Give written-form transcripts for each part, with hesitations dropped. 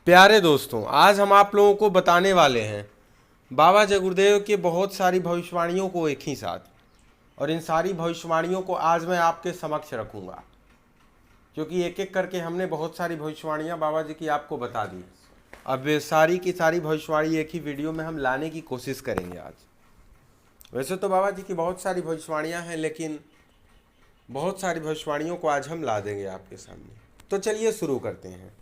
प्यारे दोस्तों, आज हम आप लोगों को बताने वाले हैं बाबा जगुरुदेव की बहुत सारी भविष्यवाणियों को एक ही साथ। और इन सारी भविष्यवाणियों को आज मैं आपके समक्ष रखूंगा, क्योंकि एक एक करके हमने बहुत सारी भविष्यवाणियां बाबा जी की आपको बता दी। अब ये सारी की सारी भविष्यवाणी एक ही वीडियो में हम लाने की कोशिश करेंगे आज। वैसे तो बाबा जी की बहुत सारी भविष्यवाणियां हैं, लेकिन बहुत सारी भविष्यवाणियों को आज हम ला देंगे आपके सामने। तो चलिए शुरू करते हैं।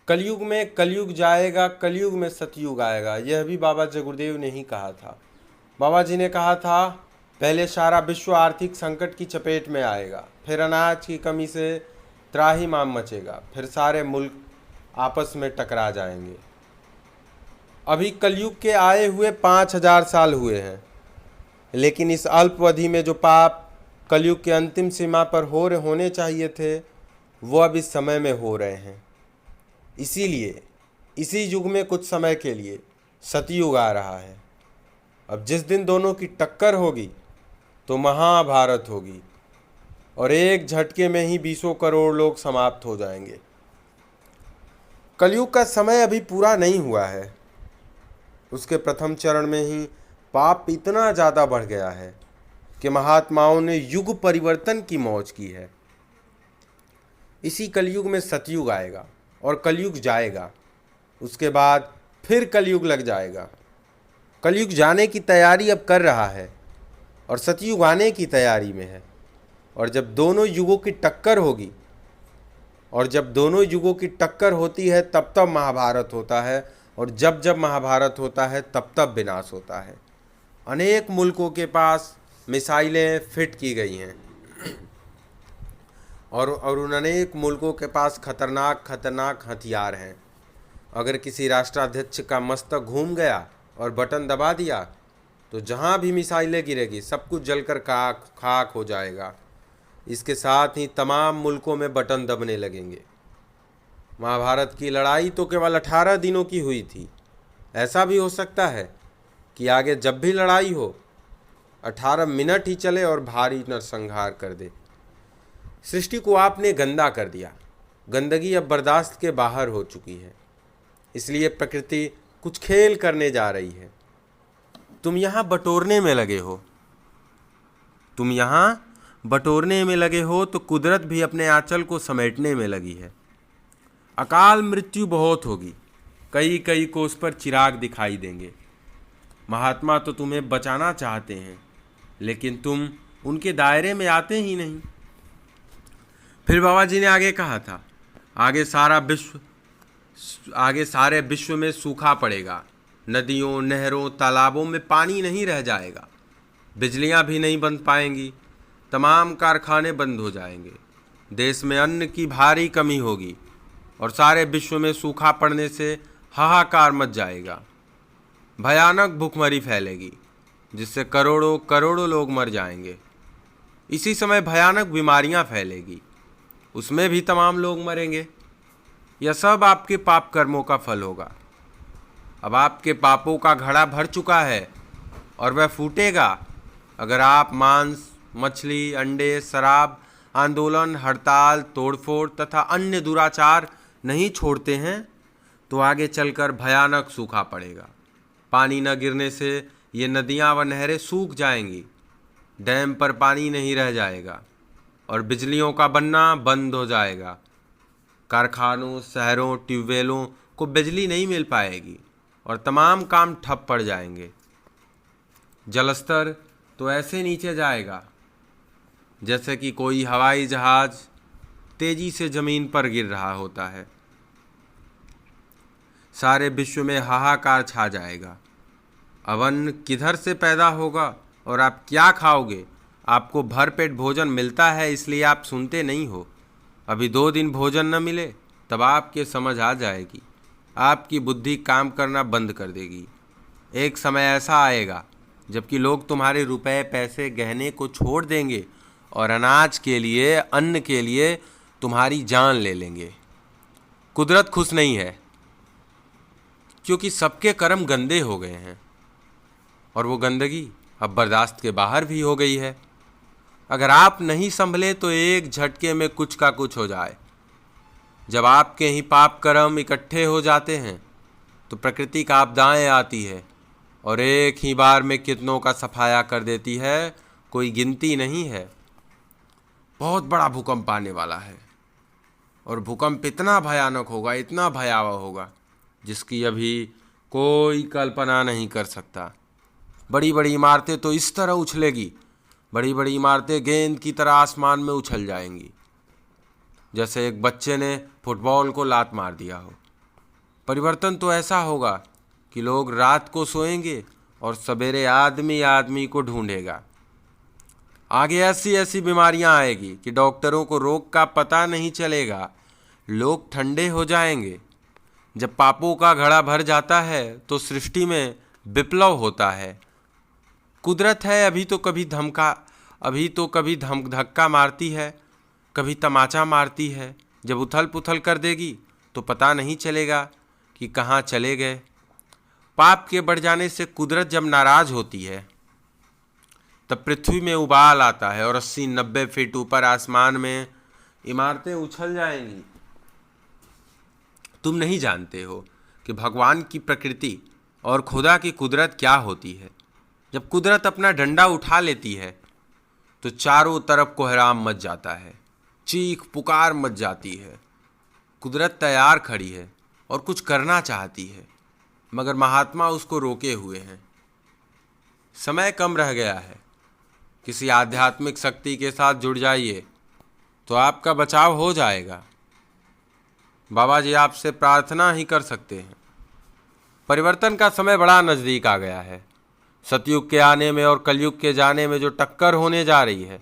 कलयुग में कलयुग जाएगा, कलयुग में सतयुग आएगा, यह भी बाबा जगुरुदेव ने ही कहा था। बाबा जी ने कहा था पहले सारा विश्व आर्थिक संकट की चपेट में आएगा, फिर अनाज की कमी से त्राहिमाम मचेगा, फिर सारे मुल्क आपस में टकरा जाएंगे। अभी कलयुग के आए हुए 5000 साल हुए हैं, लेकिन इस अल्पवधि में जो पाप कलयुग के अंतिम सीमा पर होने चाहिए थे, वो अब इस समय में हो रहे हैं। इसीलिए इसी युग में कुछ समय के लिए सतयुग आ रहा है। अब जिस दिन दोनों की टक्कर होगी तो महाभारत होगी, और एक झटके में ही 20 करोड़ लोग समाप्त हो जाएंगे। कलयुग का समय अभी पूरा नहीं हुआ है। उसके प्रथम चरण में ही पाप इतना ज़्यादा बढ़ गया है कि महात्माओं ने युग परिवर्तन की मौज की है। इसी कलयुग में सतयुग आएगा और कलयुग जाएगा। उसके बाद फिर कलयुग लग जाएगा। कलयुग जाने की तैयारी अब कर रहा है और सतयुग आने की तैयारी में है। और जब दोनों युगों की टक्कर होगी, और जब दोनों युगों की टक्कर होती है, तब तब महाभारत होता है, और जब जब महाभारत होता है तब तब विनाश होता है। अनेक मुल्कों के पास मिसाइलें फिट की गई हैं, और उन अनेक मुल्कों के पास खतरनाक हथियार हैं। अगर किसी राष्ट्राध्यक्ष का मस्तक घूम गया और बटन दबा दिया तो जहाँ भी मिसाइलें गिरेगी सब कुछ जलकर खाक हो जाएगा। इसके साथ ही तमाम मुल्कों में बटन दबने लगेंगे। महाभारत की लड़ाई तो केवल 18 दिनों की हुई थी। ऐसा भी हो सकता है कि आगे जब भी लड़ाई हो 18 मिनट ही चले और भारी नरसंहार कर दे। सृष्टि को आपने गंदा कर दिया। गंदगी अब बर्दाश्त के बाहर हो चुकी है, इसलिए प्रकृति कुछ खेल करने जा रही है। तुम यहाँ बटोरने में लगे हो, तो कुदरत भी अपने आंचल को समेटने में लगी है। अकाल मृत्यु बहुत होगी, कई कई कोस पर चिराग दिखाई देंगे। महात्मा तो तुम्हें बचाना चाहते हैं, लेकिन तुम उनके दायरे में आते ही नहीं। फिर बाबा जी ने आगे कहा था आगे सारे विश्व में सूखा पड़ेगा। नदियों, नहरों, तालाबों में पानी नहीं रह जाएगा। बिजलियां भी नहीं बन पाएंगी। तमाम कारखाने बंद हो जाएंगे। देश में अन्न की भारी कमी होगी, और सारे विश्व में सूखा पड़ने से हाहाकार मच जाएगा। भयानक भूखमरी फैलेगी, जिससे करोड़ों करोड़ों लोग मर जाएंगे। इसी समय भयानक बीमारियां फैलेगी, उसमें भी तमाम लोग मरेंगे। यह सब आपके पाप कर्मों का फल होगा। अब आपके पापों का घड़ा भर चुका है और वह फूटेगा अगर आप मांस, मछली, अंडे, शराब, आंदोलन, हड़ताल, तोड़फोड़ तथा अन्य दुराचार नहीं छोड़ते हैं, तो आगे चलकर भयानक सूखा पड़ेगा। पानी न गिरने से ये नदियां व नहरें सूख जाएंगी। डैम पर पानी नहीं रह जाएगा, और बिजलियों का बनना बंद हो जाएगा। कारखानों, शहरों, ट्यूबवेलों को बिजली नहीं मिल पाएगी, और तमाम काम ठप पड़ जाएंगे। जलस्तर तो ऐसे नीचे जाएगा जैसे कि कोई हवाई जहाज तेजी से जमीन पर गिर रहा होता है। सारे विश्व में हाहाकार छा जाएगा। अब अन्न किधर से पैदा होगा और आप क्या खाओगे? आपको भरपेट भोजन मिलता है, इसलिए आप सुनते नहीं हो। अभी 2 दिन भोजन न मिले तब आपके समझ आ जाएगी। आपकी बुद्धि काम करना बंद कर देगी। एक समय ऐसा आएगा जबकि लोग तुम्हारे रुपए, पैसे, गहने को छोड़ देंगे और अनाज के लिए, अन्न के लिए तुम्हारी जान ले लेंगे। कुदरत खुश नहीं है, क्योंकि सबके कर्म गंदे हो गए हैं, और वो गंदगी अब बर्दाश्त के बाहर भी हो गई है। अगर आप नहीं संभले तो एक झटके में कुछ का कुछ हो जाए। जब आपके ही पाप कर्म इकट्ठे हो जाते हैं तो प्रकृति का आपदाएं आती है और एक ही बार में कितनों का सफाया कर देती है, कोई गिनती नहीं है। बहुत बड़ा भूकंप आने वाला है और भूकंप इतना भयानक होगा, इतना भयावह होगा जिसकी अभी कोई कल्पना नहीं कर सकता। बड़ी बड़ी इमारतें तो इस तरह उछलेगी, बड़ी बड़ी इमारतें गेंद की तरह आसमान में उछल जाएंगी, जैसे एक बच्चे ने फुटबॉल को लात मार दिया हो। परिवर्तन तो ऐसा होगा कि लोग रात को सोएंगे और सवेरे आदमी आदमी को ढूंढेगा। आगे ऐसी ऐसी बीमारियां आएगी कि डॉक्टरों को रोग का पता नहीं चलेगा। लोग ठंडे हो जाएंगे। जब पापों का घड़ा भर जाता है तो सृष्टि में विप्लव होता है। कुदरत है अभी तो कभी धक्का मारती है, कभी तमाचा मारती है। जब उथल पुथल कर देगी तो पता नहीं चलेगा कि कहाँ चले गए। पाप के बढ़ जाने से कुदरत जब नाराज होती है तब पृथ्वी में उबाल आता है और 80-90 फीट ऊपर आसमान में इमारतें उछल जाएंगी। तुम नहीं जानते हो कि भगवान की प्रकृति और खुदा की कुदरत क्या होती है। जब कुदरत अपना डंडा उठा लेती है तो चारों तरफ कोहराम मच जाता है, चीख पुकार मच जाती है। कुदरत तैयार खड़ी है और कुछ करना चाहती है, मगर महात्मा उसको रोके हुए हैं। समय कम रह गया है। किसी आध्यात्मिक शक्ति के साथ जुड़ जाइए तो आपका बचाव हो जाएगा। बाबा जी आपसे प्रार्थना ही कर सकते हैं। परिवर्तन का समय बड़ा नज़दीक आ गया है। सतयुग के आने में और कलयुग के जाने में जो टक्कर होने जा रही है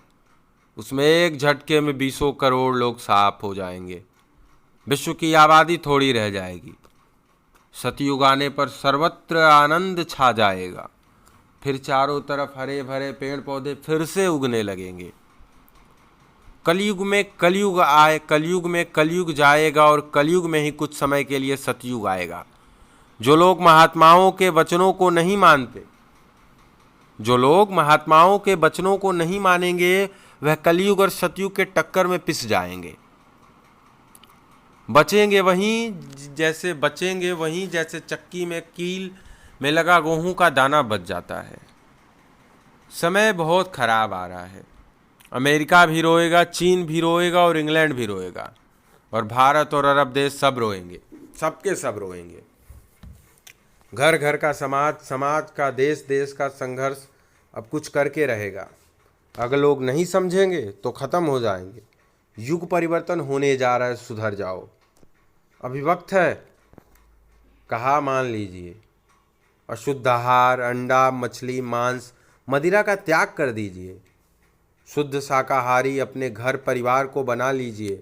उसमें एक झटके में 20 करोड़ लोग साफ हो जाएंगे। विश्व की आबादी थोड़ी रह जाएगी। सतयुग आने पर सर्वत्र आनंद छा जाएगा। फिर चारों तरफ हरे भरे पेड़ पौधे फिर से उगने लगेंगे। कलयुग में कलयुग जाएगा और कलयुग में ही कुछ समय के लिए सतयुग आएगा। जो लोग महात्माओं के वचनों को नहीं मानेंगे वह कलयुग और सतयुग के टक्कर में पिस जाएंगे। बचेंगे वहीं जैसे चक्की में कील में लगा गेहूं का दाना बच जाता है। समय बहुत खराब आ रहा है। अमेरिका भी रोएगा, चीन भी रोएगा और इंग्लैंड भी रोएगा और भारत और अरब देश सब रोएंगे, सबके सब रोएंगे। घर घर का समाज का, देश का संघर्ष अब कुछ करके रहेगा। अगर लोग नहीं समझेंगे तो खत्म हो जाएंगे। युग परिवर्तन होने जा रहा है, सुधर जाओ। अभी वक्त है, कहा मान लीजिए। अशुद्ध आहार, अंडा, मछली, मांस, मदिरा का त्याग कर दीजिए। शुद्ध शाकाहारी अपने घर परिवार को बना लीजिए।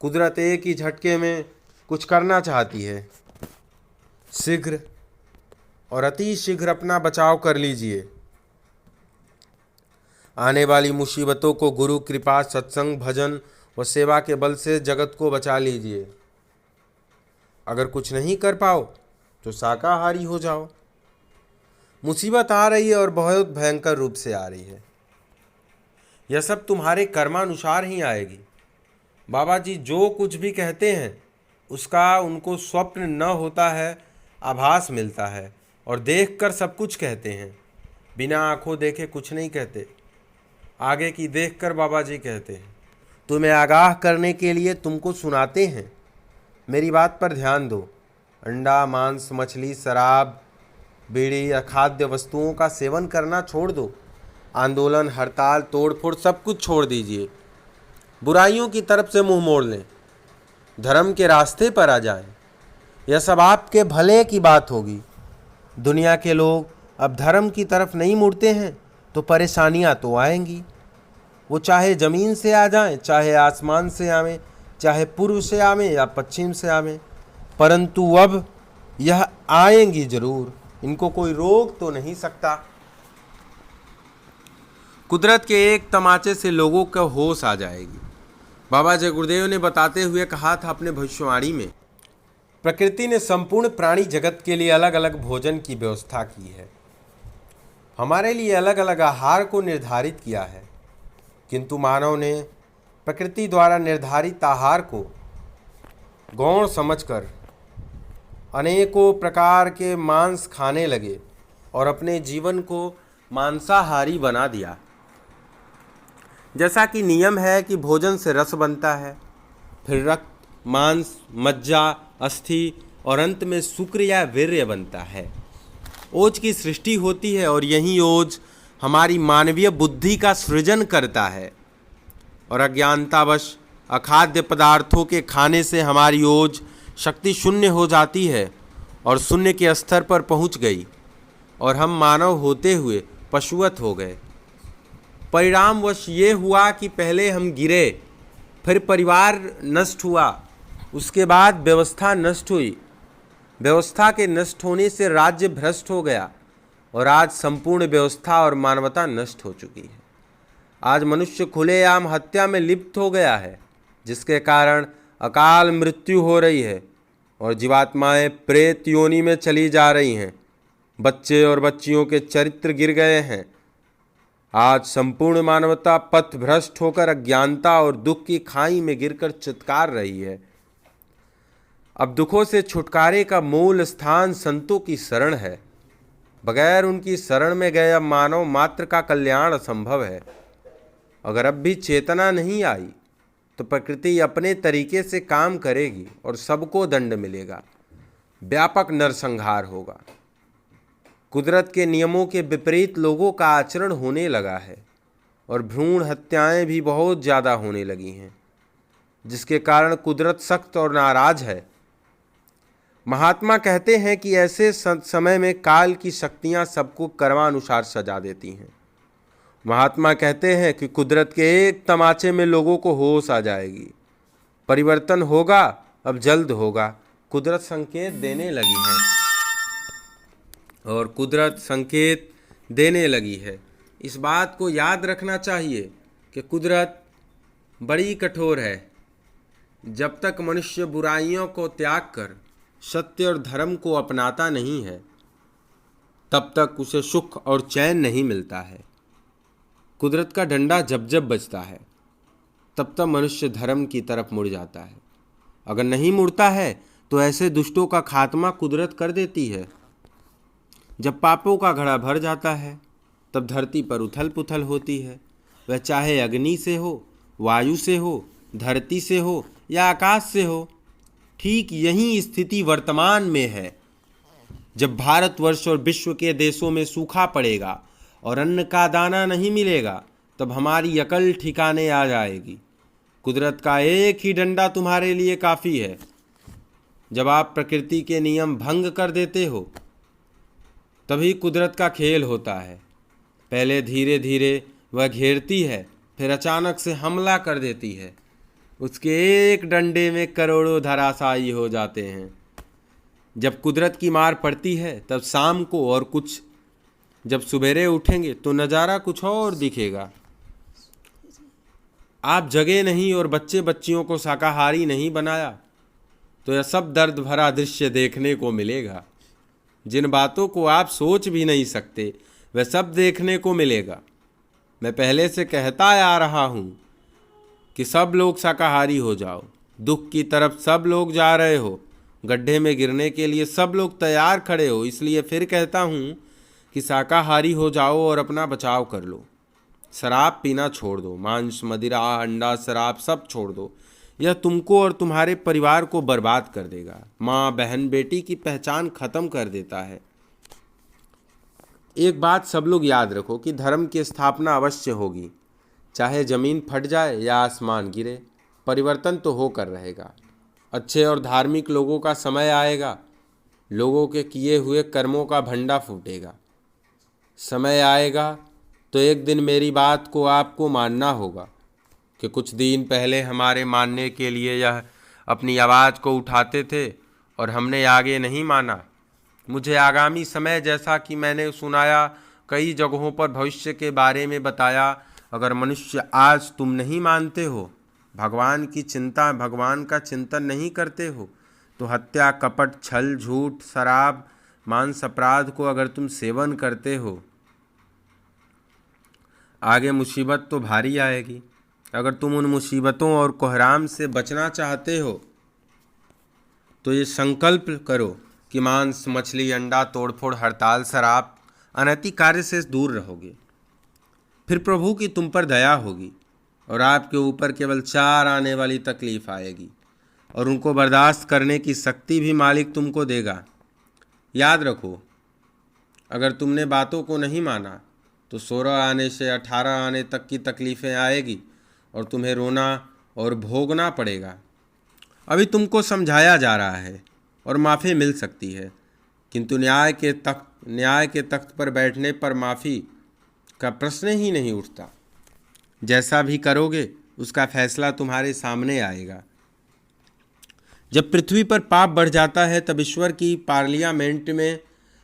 कुदरत एक ही झटके में कुछ करना चाहती है। शीघ्र और अति शीघ्र अपना बचाव कर लीजिए। आने वाली मुसीबतों को गुरु कृपा, सत्संग, भजन व सेवा के बल से जगत को बचा लीजिए। अगर कुछ नहीं कर पाओ तो शाकाहारी हो जाओ। मुसीबत आ रही है और बहुत भयंकर रूप से आ रही है। यह सब तुम्हारे कर्मानुसार ही आएगी। बाबा जी जो कुछ भी कहते हैं उसका उनको स्वप्न न होता है, आभास मिलता है और देखकर सब कुछ कहते हैं। बिना आंखों देखे कुछ नहीं कहते, आगे की देखकर बाबा जी कहते हैं। तुम्हें आगाह करने के लिए तुमको सुनाते हैं। मेरी बात पर ध्यान दो। अंडा, मांस, मछली, शराब, बीड़ी या खाद्य वस्तुओं का सेवन करना छोड़ दो। आंदोलन, हड़ताल, तोड़फोड़ सब कुछ छोड़ दीजिए। बुराइयों की तरफ से मुंह मोड़ लें, धर्म के रास्ते पर आ जाएं। यह सब आपके भले की बात होगी। दुनिया के लोग अब धर्म की तरफ नहीं मुड़ते हैं तो परेशानियां तो आएंगी। वो चाहे ज़मीन से आ जाएं, चाहे आसमान से आवें, चाहे पूर्व से आवें या पश्चिम से आवें, परंतु अब यह आएंगी जरूर। इनको कोई रोक तो नहीं सकता। कुदरत के एक तमाचे से लोगों का होश आ जाएगी। बाबा जय गुरुदेव ने बताते हुए कहा था अपने भविष्यवाणी में, प्रकृति ने संपूर्ण प्राणी जगत के लिए अलग अलग भोजन की व्यवस्था की है। हमारे लिए अलग अलग आहार को निर्धारित किया है, किंतु मानव ने प्रकृति द्वारा निर्धारित आहार को गौण समझकर अनेकों प्रकार के मांस खाने लगे और अपने जीवन को मांसाहारी बना दिया। जैसा कि नियम है कि भोजन से रस बनता है, फिर रक्त, मांस, मज्जा, अस्थि और अंत में शुक्र या वीर्य बनता है। ओज की सृष्टि होती है और यही ओज हमारी मानवीय बुद्धि का सृजन करता है। और अज्ञानतावश अखाद्य पदार्थों के खाने से हमारी ओज शक्ति शून्य हो जाती है और शून्य के स्तर पर पहुंच गई और हम मानव होते हुए पशुवत हो गए। परिणामवश ये हुआ कि पहले हम गिरे, फिर परिवार नष्ट हुआ, उसके बाद व्यवस्था नष्ट हुई, व्यवस्था के नष्ट होने से राज्य भ्रष्ट हो गया और आज संपूर्ण व्यवस्था और मानवता नष्ट हो चुकी है। आज मनुष्य खुलेआम हत्या में लिप्त हो गया है, जिसके कारण अकाल मृत्यु हो रही है और जीवात्माएं प्रेत योनि में चली जा रही हैं। बच्चे और बच्चियों के चरित्र गिर गए हैं। आज संपूर्ण मानवता पथ भ्रष्ट होकर अज्ञानता और दुख की खाई में गिरकर चित्कार रही है। अब दुखों से छुटकारे का मूल स्थान संतों की शरण है। बगैर उनकी शरण में गए अब मानव मात्र का कल्याण असंभव है। अगर अब भी चेतना नहीं आई तो प्रकृति अपने तरीके से काम करेगी और सबको दंड मिलेगा। व्यापक नरसंहार होगा। कुदरत के नियमों के विपरीत लोगों का आचरण होने लगा है और भ्रूण हत्याएं भी बहुत ज़्यादा होने लगी हैं, जिसके कारण कुदरत सख्त और नाराज है। महात्मा कहते हैं कि ऐसे समय में काल की शक्तियां सबको कर्मानुसार सजा देती हैं। महात्मा कहते हैं कि कुदरत के एक तमाचे में लोगों को होश आ जाएगी। परिवर्तन होगा, अब जल्द होगा। कुदरत संकेत देने लगी है और कुदरत संकेत देने लगी है। इस बात को याद रखना चाहिए कि कुदरत बड़ी कठोर है। जब तक मनुष्य बुराइयों को त्याग कर सत्य और धर्म को अपनाता नहीं है, तब तक उसे सुख और चैन नहीं मिलता है। कुदरत का डंडा जब जब बजता है, तब तब मनुष्य धर्म की तरफ मुड़ जाता है। अगर नहीं मुड़ता है तो ऐसे दुष्टों का खात्मा कुदरत कर देती है। जब पापों का घड़ा भर जाता है, तब धरती पर उथल पुथल होती है। वह चाहे अग्नि से हो, वायु से हो, धरती से हो या आकाश से हो। ठीक यही स्थिति वर्तमान में है। जब भारतवर्ष और विश्व के देशों में सूखा पड़ेगा और अन्न का दाना नहीं मिलेगा, तब हमारी अकल ठिकाने आ जाएगी। कुदरत का एक ही डंडा तुम्हारे लिए काफ़ी है। जब आप प्रकृति के नियम भंग कर देते हो, तभी कुदरत का खेल होता है। पहले धीरे धीरे वह घेरती है, फिर अचानक से हमला कर देती है। उसके एक डंडे में करोड़ों धराशायी हो जाते हैं। जब कुदरत की मार पड़ती है, तब शाम को और कुछ, जब सवेरे उठेंगे तो नज़ारा कुछ और दिखेगा। आप जगे नहीं और बच्चे बच्चियों को शाकाहारी नहीं बनाया, तो यह सब दर्द भरा दृश्य देखने को मिलेगा। जिन बातों को आप सोच भी नहीं सकते, वह सब देखने को मिलेगा। मैं पहले से कहता आ रहा हूँ कि सब लोग शाकाहारी हो जाओ। दुख की तरफ सब लोग जा रहे हो, गड्ढे में गिरने के लिए सब लोग तैयार खड़े हो। इसलिए फिर कहता हूँ कि शाकाहारी हो जाओ और अपना बचाव कर लो। शराब पीना छोड़ दो, मांस, मदिरा, अंडा, शराब सब छोड़ दो। यह तुमको और तुम्हारे परिवार को बर्बाद कर देगा। माँ, बहन, बेटी की पहचान खत्म कर देता है। एक बात सब लोग याद रखो कि धर्म की स्थापना अवश्य होगी, चाहे जमीन फट जाए या आसमान गिरे। परिवर्तन तो होकर रहेगा। अच्छे और धार्मिक लोगों का समय आएगा। लोगों के किए हुए कर्मों का भंडा फूटेगा। समय आएगा तो एक दिन मेरी बात को आपको मानना होगा कि कुछ दिन पहले हमारे मानने के लिए यह अपनी आवाज़ को उठाते थे और हमने आगे नहीं माना। मुझे आगामी समय, जैसा कि मैंने सुनाया, कई जगहों पर भविष्य के बारे में बताया। अगर मनुष्य आज तुम नहीं मानते हो, भगवान की चिंता, भगवान का चिंतन नहीं करते हो, तो हत्या, कपट, छल, झूठ, शराब, मांस, अपराध को अगर तुम सेवन करते हो, आगे मुसीबत तो भारी आएगी। अगर तुम उन मुसीबतों और कोहराम से बचना चाहते हो, तो ये संकल्प करो कि मांस, मछली, अंडा, तोड़फोड़, हड़ताल, शराब, अनैतिक कार्य से दूर रहोगे। फिर प्रभु की तुम पर दया होगी और आपके ऊपर केवल 4 आने वाली तकलीफ आएगी और उनको बर्दाश्त करने की शक्ति भी मालिक तुमको देगा। याद रखो, अगर तुमने बातों को नहीं माना तो 16 आने से 18 आने तक की तकलीफ़ें आएगी और तुम्हें रोना और भोगना पड़ेगा। अभी तुमको समझाया जा रहा है और माफ़ी मिल सकती है, किंतु न्याय के तख्त पर बैठने पर माफ़ी का प्रश्न ही नहीं उठता। जैसा भी करोगे उसका फैसला तुम्हारे सामने आएगा। जब पृथ्वी पर पाप बढ़ जाता है तब ईश्वर की पार्लियामेंट में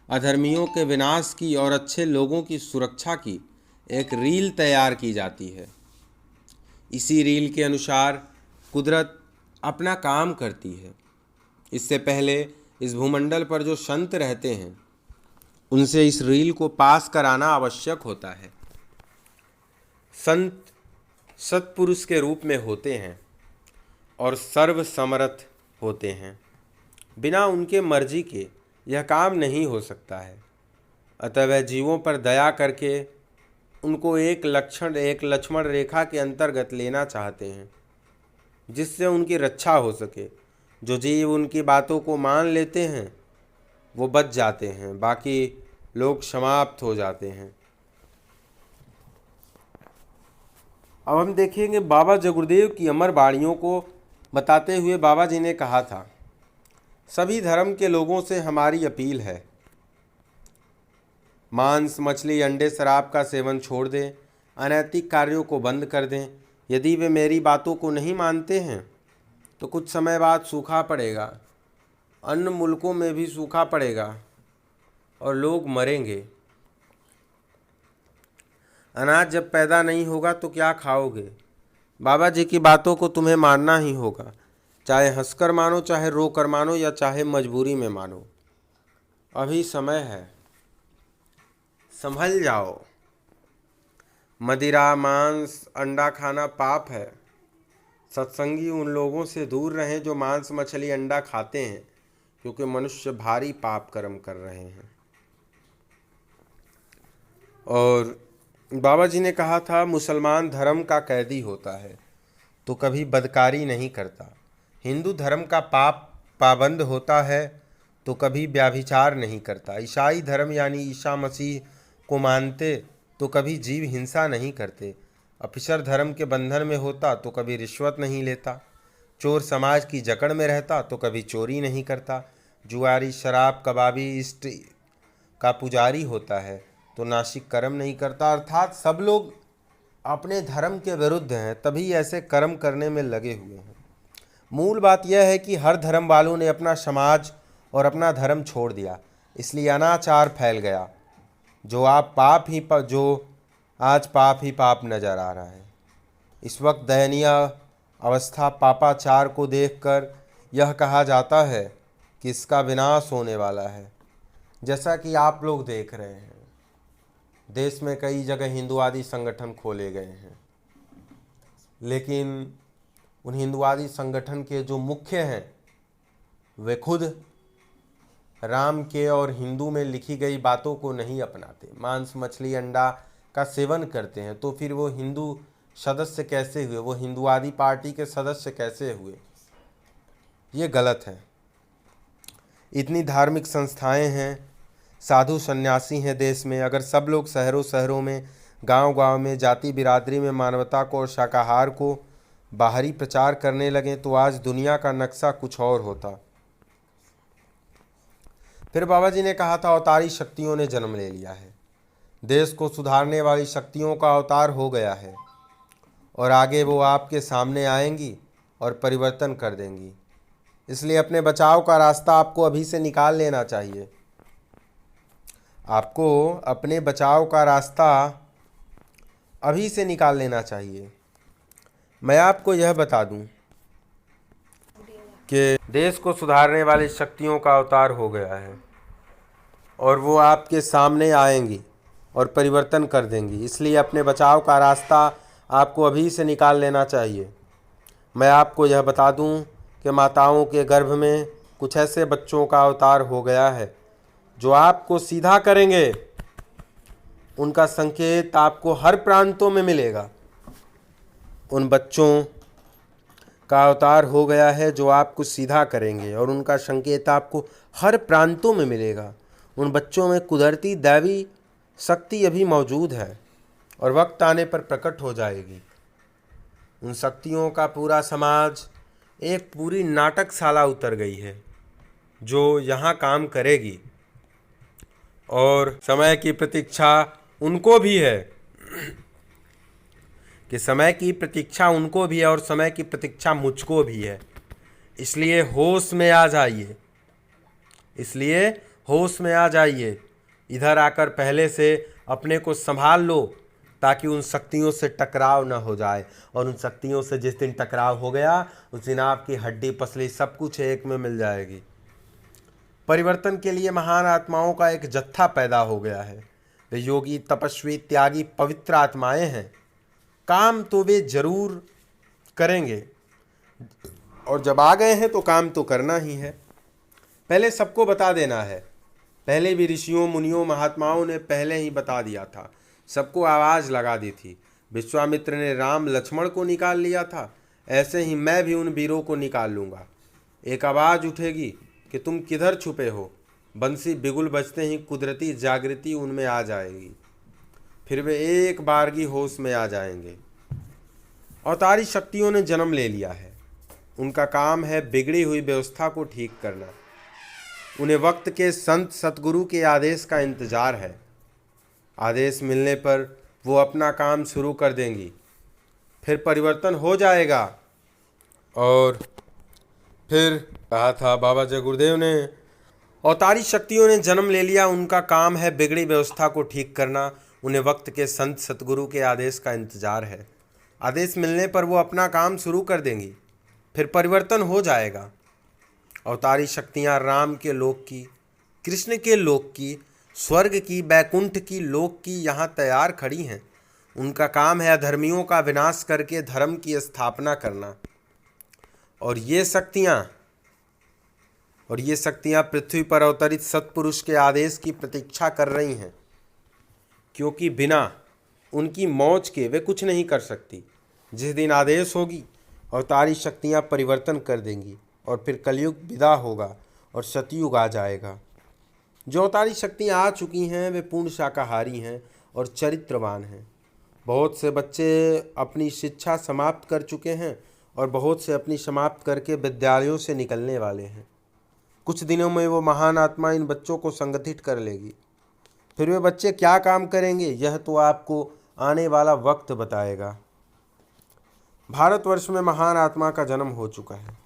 अधर्मियों के विनाश की और अच्छे लोगों की सुरक्षा की एक रील तैयार की जाती है। इसी रील के अनुसार कुदरत अपना काम करती है। इससे पहले इस भूमंडल पर जो संत रहते हैं उनसे इस रील को पास कराना आवश्यक होता है। संत सत्पुरुष के रूप में होते हैं और सर्वसमर्थ होते हैं। बिना उनके मर्जी के यह काम नहीं हो सकता है। अतः वह जीवों पर दया करके उनको एक लक्ष्मण रेखा के अंतर्गत लेना चाहते हैं, जिससे उनकी रक्षा हो सके। जो जीव उनकी बातों को मान लेते हैं वो बच जाते हैं, बाकी लोग समाप्त हो जाते हैं। अब हम देखेंगे बाबा जगुरुदेव की अमर वाणियों को बताते हुए बाबा जी ने कहा था, सभी धर्म के लोगों से हमारी अपील है, मांस, मछली, अंडे, शराब का सेवन छोड़ दें, अनैतिक कार्यों को बंद कर दें। यदि वे मेरी बातों को नहीं मानते हैं तो कुछ समय बाद सूखा पड़ेगा, अन्य मुल्कों में भी सूखा पड़ेगा और लोग मरेंगे। अनाज जब पैदा नहीं होगा तो क्या खाओगे? बाबा जी की बातों को तुम्हें मानना ही होगा, चाहे हंसकर मानो, चाहे रोकर मानो या चाहे मजबूरी में मानो। अभी समय है, संभल जाओ। मदिरा, मांस, अंडा खाना पाप है। सत्संगी उन लोगों से दूर रहें जो मांस, मछली, अंडा खाते हैं, क्योंकि मनुष्य भारी पाप कर्म कर रहे हैं। और बाबा जी ने कहा था, मुसलमान धर्म का कैदी होता है तो कभी बदकारी नहीं करता, हिंदू धर्म का पाबंद होता है तो कभी व्याभिचार नहीं करता, ईसाई धर्म यानी ईसा मसीह को मानते तो कभी जीव हिंसा नहीं करते, अफिसर धर्म के बंधन में होता तो कभी रिश्वत नहीं लेता, चोर समाज की जकड़ में रहता तो कभी चोरी नहीं करता, जुआरी, शराब, कबाबी, इष्ट का पुजारी होता है तो नासिक कर्म नहीं करता। अर्थात सब लोग अपने धर्म के विरुद्ध हैं, तभी ऐसे कर्म करने में लगे हुए हैं। मूल बात यह है कि हर धर्म वालों ने अपना समाज और अपना धर्म छोड़ दिया, इसलिए अनाचार फैल गया, जो आज पाप ही पाप नजर आ रहा है। इस वक्त दयनीय अवस्था पापाचार को देखकर यह कहा जाता है कि इसका विनाश होने वाला है। जैसा कि आप लोग देख रहे हैं, देश में कई जगह हिंदुवादी संगठन खोले गए हैं, लेकिन उन हिंदुवादी संगठन के जो मुख्य हैं वे खुद राम के और हिंदू में लिखी गई बातों को नहीं अपनाते, मांस, मछली, अंडा का सेवन करते हैं। तो फिर वो हिंदू सदस्य कैसे हुए, वो हिंदुवादी पार्टी के सदस्य कैसे हुए? ये गलत है। इतनी धार्मिक संस्थाएं हैं, साधु सन्यासी हैं देश में। अगर सब लोग शहरों शहरों में, गांव-गांव में जाति बिरादरी में मानवता को और शाकाहार को बाहरी प्रचार करने लगें तो आज दुनिया का नक्शा कुछ और होता। फिर बाबा जी ने कहा था, अवतारी शक्तियों ने जन्म ले लिया है, देश को सुधारने वाली शक्तियों का अवतार हो गया है और आगे वो आपके सामने आएंगी और परिवर्तन कर देंगी। इसलिए अपने बचाव का रास्ता आपको अभी से निकाल लेना चाहिए। आपको अपने बचाव का रास्ता अभी से निकाल लेना चाहिए। मैं आपको यह बता दूं कि देश को सुधारने वाली शक्तियों का अवतार हो गया है और वो आपके सामने आएंगी और परिवर्तन कर देंगी। इसलिए अपने बचाव का रास्ता आपको अभी से निकाल लेना चाहिए। मैं आपको यह बता दूं कि माताओं के गर्भ में कुछ ऐसे बच्चों का अवतार हो गया है जो आपको सीधा करेंगे। उनका संकेत आपको हर प्रांतों में मिलेगा। उन बच्चों का अवतार हो गया है जो आपको सीधा करेंगे और उनका संकेत आपको हर प्रांतों में मिलेगा। उन बच्चों में कुदरती दैवी शक्ति अभी मौजूद है और वक्त आने पर प्रकट हो जाएगी। उन शक्तियों का पूरा समाज एक पूरी नाटकशाला उतर गई है जो यहाँ काम करेगी, और समय की प्रतीक्षा उनको भी है कि समय की प्रतीक्षा उनको भी है और समय की प्रतीक्षा मुझको भी है। इसलिए होश में आ जाइए, इसलिए होश में आ जाइए। इधर आकर पहले से अपने को संभाल लो ताकि उन शक्तियों से टकराव न हो जाए, और उन शक्तियों से जिस दिन टकराव हो गया उस दिन आपकी हड्डी पसली सब कुछ एक में मिल जाएगी। परिवर्तन के लिए महान आत्माओं का एक जत्था पैदा हो गया है। वे योगी, तपस्वी, त्यागी, पवित्र आत्माएं हैं। काम तो वे जरूर करेंगे, और जब आ गए हैं तो काम तो करना ही है। पहले सबको बता देना है। पहले भी ऋषियों, मुनियों, महात्माओं ने पहले ही बता दिया था, सबको आवाज़ लगा दी थी। विश्वामित्र ने राम लक्ष्मण को निकाल लिया था, ऐसे ही मैं भी उन वीरों को निकाल लूँगा। एक आवाज़ उठेगी कि तुम किधर छुपे हो। बंसी बिगुल बजते ही कुदरती जागृति उनमें आ जाएगी। फिर वे एक बारगी होश में आ जाएंगे। अवतारी शक्तियों ने जन्म ले लिया है। उनका काम है बिगड़ी हुई व्यवस्था को ठीक करना। उन्हें वक्त के संत सतगुरु के आदेश का इंतजार है। आदेश मिलने पर वो अपना काम शुरू कर देंगी, फिर परिवर्तन हो जाएगा। और फिर कहा था बाबा जय गुरुदेव ने, अवतारी शक्तियों ने जन्म ले लिया। उनका काम है बिगड़ी व्यवस्था को ठीक करना। उन्हें वक्त के संत सतगुरु के आदेश का इंतजार है। आदेश मिलने पर वो अपना काम शुरू कर देंगी, फिर परिवर्तन हो जाएगा। अवतारी शक्तियाँ राम के लोक की, कृष्ण के लोक की, स्वर्ग की, बैकुंठ की, लोक की यहाँ तैयार खड़ी हैं। उनका काम है अधर्मियों का विनाश करके धर्म की स्थापना करना। और ये शक्तियाँ पृथ्वी पर अवतरित सत्पुरुष के आदेश की प्रतीक्षा कर रही हैं, क्योंकि बिना उनकी मौज के वे कुछ नहीं कर सकती। जिस दिन आदेश होगी अवतारी शक्तियाँ परिवर्तन कर देंगी और फिर कलयुग विदा होगा और सतयुग आ जाएगा। जो अवतारी शक्तियाँ आ चुकी हैं वे पूर्ण शाकाहारी हैं और चरित्रवान हैं। बहुत से बच्चे अपनी शिक्षा समाप्त कर चुके हैं और बहुत से अपनी समाप्त करके विद्यालयों से निकलने वाले हैं। कुछ दिनों में वो महान आत्मा इन बच्चों को संगठित कर लेगी। फिर वे बच्चे क्या काम करेंगे यह तो आपको आने वाला वक्त बताएगा। भारतवर्ष में महान आत्मा का जन्म हो चुका है।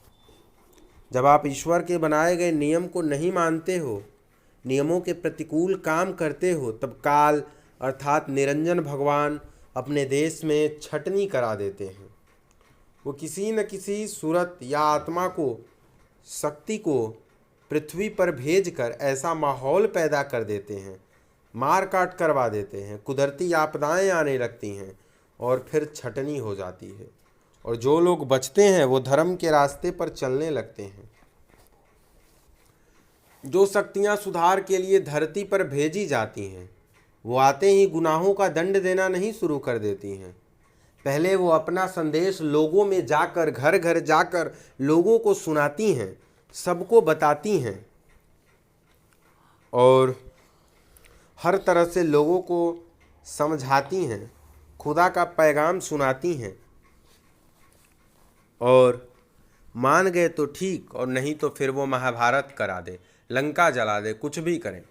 जब आप ईश्वर के बनाए गए नियम को नहीं मानते हो, नियमों के प्रतिकूल काम करते हो, तब काल अर्थात निरंजन भगवान अपने देश में छटनी करा देते हैं। वो किसी न किसी सूरत या आत्मा को, शक्ति को पृथ्वी पर भेजकर ऐसा माहौल पैदा कर देते हैं, मार काट करवा देते हैं, कुदरती आपदाएं आने लगती हैं और फिर छटनी हो जाती है। और जो लोग बचते हैं वो धर्म के रास्ते पर चलने लगते हैं। जो शक्तियां सुधार के लिए धरती पर भेजी जाती हैं वो आते ही गुनाहों का दंड देना नहीं शुरू कर देती हैं। पहले वो अपना संदेश लोगों में जाकर, घर घर जाकर लोगों को सुनाती हैं, सबको बताती हैं और हर तरह से लोगों को समझाती हैं, खुदा का पैगाम सुनाती हैं। और मान गए तो ठीक, और नहीं तो फिर वो महाभारत करा दे, लंका जला दे, कुछ भी करें।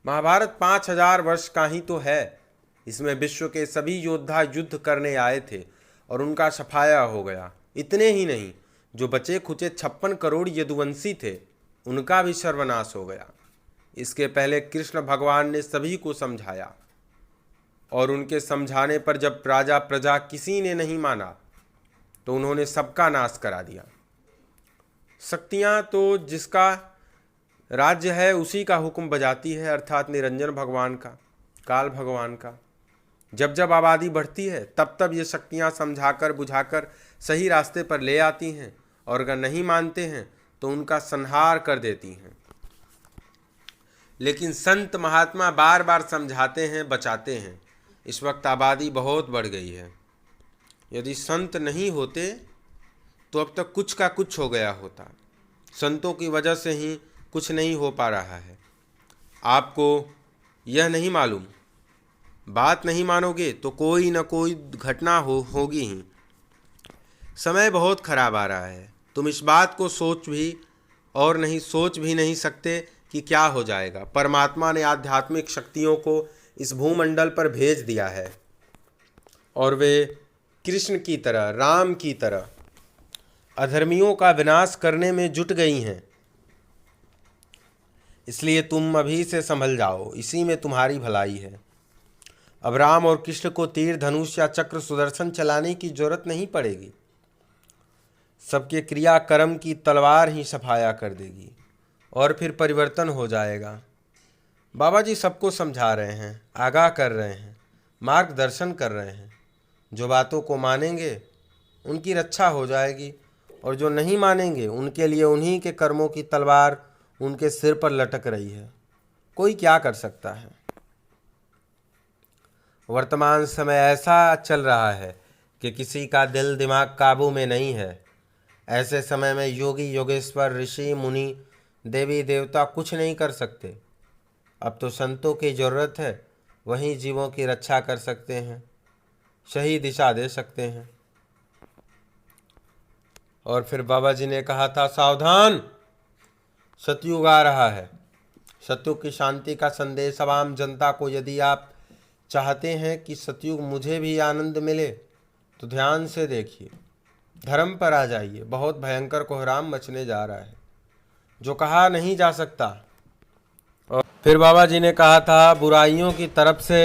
महाभारत 5000 वर्ष का ही तो है। इसमें विश्व के सभी योद्धा युद्ध करने आए थे और उनका सफाया हो गया। इतने ही नहीं, जो बचे खुचे 56 करोड़ यदुवंशी थे उनका भी सर्वनाश हो गया। इसके पहले कृष्ण भगवान ने सभी को समझाया और उनके समझाने पर जब राजा प्रजा किसी ने नहीं माना तो उन्होंने सबका नाश करा दिया। शक्तियाँ तो जिसका राज्य है उसी का हुक्म बजाती है, अर्थात निरंजन भगवान का, काल भगवान का। जब जब आबादी बढ़ती है तब तब ये शक्तियाँ समझाकर बुझाकर सही रास्ते पर ले आती हैं, और अगर नहीं मानते हैं तो उनका संहार कर देती हैं। लेकिन संत महात्मा बार बार समझाते हैं, बचाते हैं। इस वक्त आबादी बहुत बढ़ गई है। यदि संत नहीं होते तो अब तक कुछ का कुछ हो गया होता। संतों की वजह से ही कुछ नहीं हो पा रहा है। आपको यह नहीं मालूम? बात नहीं मानोगे तो कोई न कोई घटना होगी ही। समय बहुत खराब आ रहा है। तुम इस बात को सोच भी नहीं सकते कि क्या हो जाएगा। परमात्मा ने आध्यात्मिक शक्तियों को इस भूमंडल पर भेज दिया है और वे कृष्ण की तरह, राम की तरह अधर्मियों का विनाश करने में जुट गई हैं। इसलिए तुम अभी से संभल जाओ, इसी में तुम्हारी भलाई है। अब राम और कृष्ण को तीर, धनुष या चक्र, सुदर्शन चलाने की जरूरत नहीं पड़ेगी। सबके क्रिया कर्म की तलवार ही सफाया कर देगी और फिर परिवर्तन हो जाएगा। बाबा जी सबको समझा रहे हैं, आगाह कर रहे हैं, मार्गदर्शन कर रहे हैं। जो बातों को मानेंगे उनकी रक्षा हो जाएगी और जो नहीं मानेंगे उनके लिए उन्हीं के कर्मों की तलवार उनके सिर पर लटक रही है। कोई क्या कर सकता है? वर्तमान समय ऐसा चल रहा है कि किसी का दिल दिमाग काबू में नहीं है। ऐसे समय में योगी, योगेश्वर, ऋषि, मुनि, देवी देवता कुछ नहीं कर सकते। अब तो संतों की ज़रूरत है। वहीं जीवों की रक्षा कर सकते हैं, सही दिशा दे सकते हैं। और फिर बाबा जी ने कहा था, सावधान, सतयुग आ रहा है। सतयुग की शांति का संदेश अब आम जनता को, यदि आप चाहते हैं कि सतयुग मुझे भी आनंद मिले तो ध्यान से देखिए, धर्म पर आ जाइए। बहुत भयंकर कोहराम मचने जा रहा है जो कहा नहीं जा सकता। और फिर बाबा जी ने कहा था, बुराइयों की तरफ से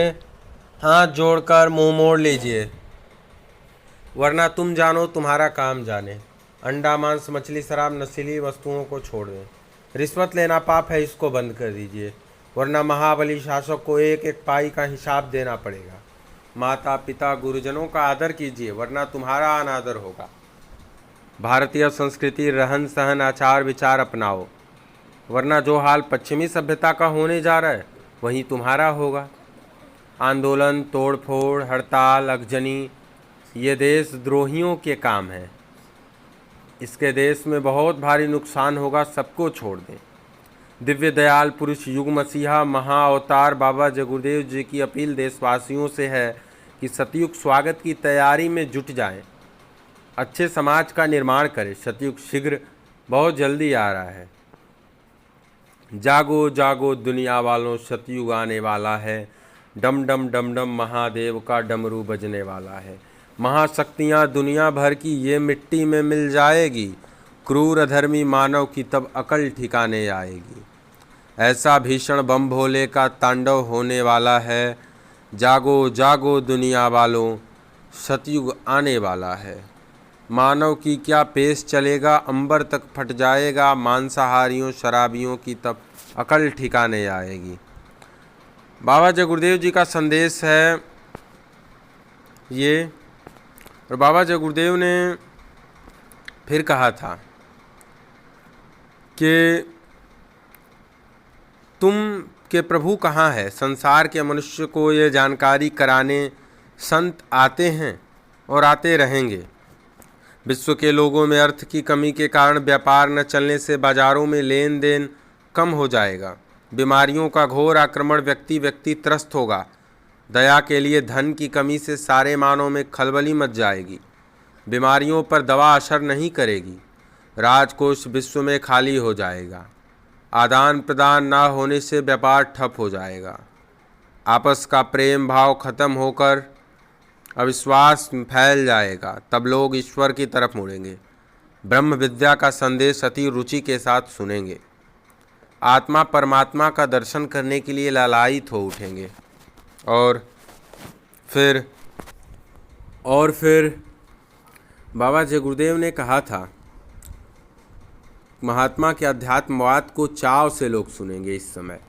हाथ जोड़कर मुंह मोड़ लीजिए, वरना तुम जानो तुम्हारा काम जाने। अंडा, मांस, मछली, शराब, नशीली वस्तुओं को छोड़ दें। रिश्वत लेना पाप है, इसको बंद कर दीजिए, वरना महाबली शासक को एक एक पाई का हिसाब देना पड़ेगा। माता पिता गुरुजनों का आदर कीजिए, वरना तुम्हारा अनादर होगा। भारतीय संस्कृति, रहन सहन, आचार विचार अपनाओ, वरना जो हाल पश्चिमी सभ्यता का होने जा रहा है वही तुम्हारा होगा। आंदोलन, तोड़फोड़, हड़ताल, अगजनी ये देशद्रोहियों के काम हैं। इसके देश में बहुत भारी नुकसान होगा, सबको छोड़ दें। दिव्य दयाल पुरुष, युग मसीहा, महाअवतार बाबा जगुरुदेव जी की अपील देशवासियों से है कि सतयुग स्वागत की तैयारी में जुट जाएं, अच्छे समाज का निर्माण करें। सतयुग शीघ्र, बहुत जल्दी आ रहा है। जागो जागो दुनिया वालों, सतयुग आने वाला है। डम डम डम डम महादेव का डमरू बजने वाला है। महाशक्तियाँ दुनिया भर की ये मिट्टी में मिल जाएगी। क्रूर अधर्मी मानव की तब अकल ठिकाने आएगी। ऐसा भीषण बम भोले का तांडव होने वाला है। जागो जागो दुनिया वालों, सतयुग आने वाला है। मानव की क्या पेश चलेगा, अंबर तक फट जाएगा। मांसाहारियों, शराबियों की तब अकल ठिकाने आएगी। बाबा जगुरुदेव जी का संदेश है ये। और बाबा जगुरुदेव ने फिर कहा था कि तुम के प्रभु कहाँ है। संसार के मनुष्य को ये जानकारी कराने संत आते हैं और आते रहेंगे। विश्व के लोगों में अर्थ की कमी के कारण व्यापार न चलने से बाजारों में लेन देन कम हो जाएगा। बीमारियों का घोर आक्रमण व्यक्ति त्रस्त होगा। दया के लिए धन की कमी से सारे मानव में खलबली मच जाएगी। बीमारियों पर दवा असर नहीं करेगी। राजकोष विश्व में खाली हो जाएगा। आदान प्रदान ना होने से व्यापार ठप हो जाएगा। आपस का प्रेम भाव खत्म होकर अविश्वास फैल जाएगा। तब लोग ईश्वर की तरफ मुड़ेंगे। ब्रह्म विद्या का संदेश अति रुचि के साथ सुनेंगे। आत्मा परमात्मा का दर्शन करने के लिए लालायित हो उठेंगे। और फिर बाबा जगुरुदेव ने कहा था, महात्मा के अध्यात्मवाद को चाव से लोग सुनेंगे। इस समय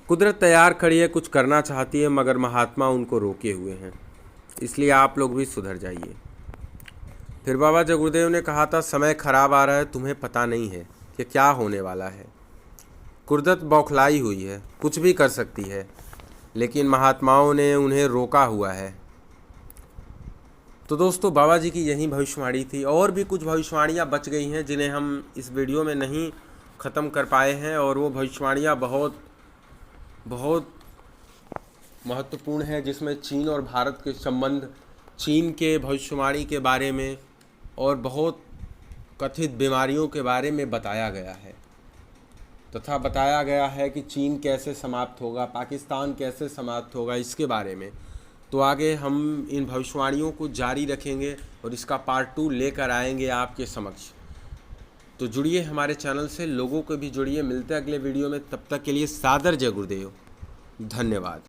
कुदरत तैयार खड़ी है, कुछ करना चाहती है, मगर महात्मा उनको रोके हुए हैं। इसलिए आप लोग भी सुधर जाइए। फिर बाबा जगुरुदेव ने कहा था, समय खराब आ रहा है, तुम्हें पता नहीं है कि क्या होने वाला है। कुदरत बौखलाई हुई है, कुछ भी कर सकती है, लेकिन महात्माओं ने उन्हें रोका हुआ है। तो दोस्तों, बाबा जी की यही भविष्यवाणी थी। और भी कुछ भविष्यवाणियाँ बच गई हैं जिन्हें हम इस वीडियो में नहीं ख़त्म कर पाए हैं, और वो भविष्यवाणियाँ बहुत बहुत महत्वपूर्ण है, जिसमें चीन और भारत के संबंध, चीन के भविष्यवाणी के बारे में और बहुत कथित बीमारियों के बारे में बताया गया है, तथा बताया गया है कि चीन कैसे समाप्त होगा, पाकिस्तान कैसे समाप्त होगा, इसके बारे में। तो आगे हम इन भविष्यवाणियों को जारी रखेंगे और इसका पार्ट 2 लेकर आएंगे आपके समक्ष। तो जुड़िए हमारे चैनल से, लोगों को भी जुड़िए। मिलते हैं अगले वीडियो में, तब तक के लिए सादर जय गुरुदेव, धन्यवाद।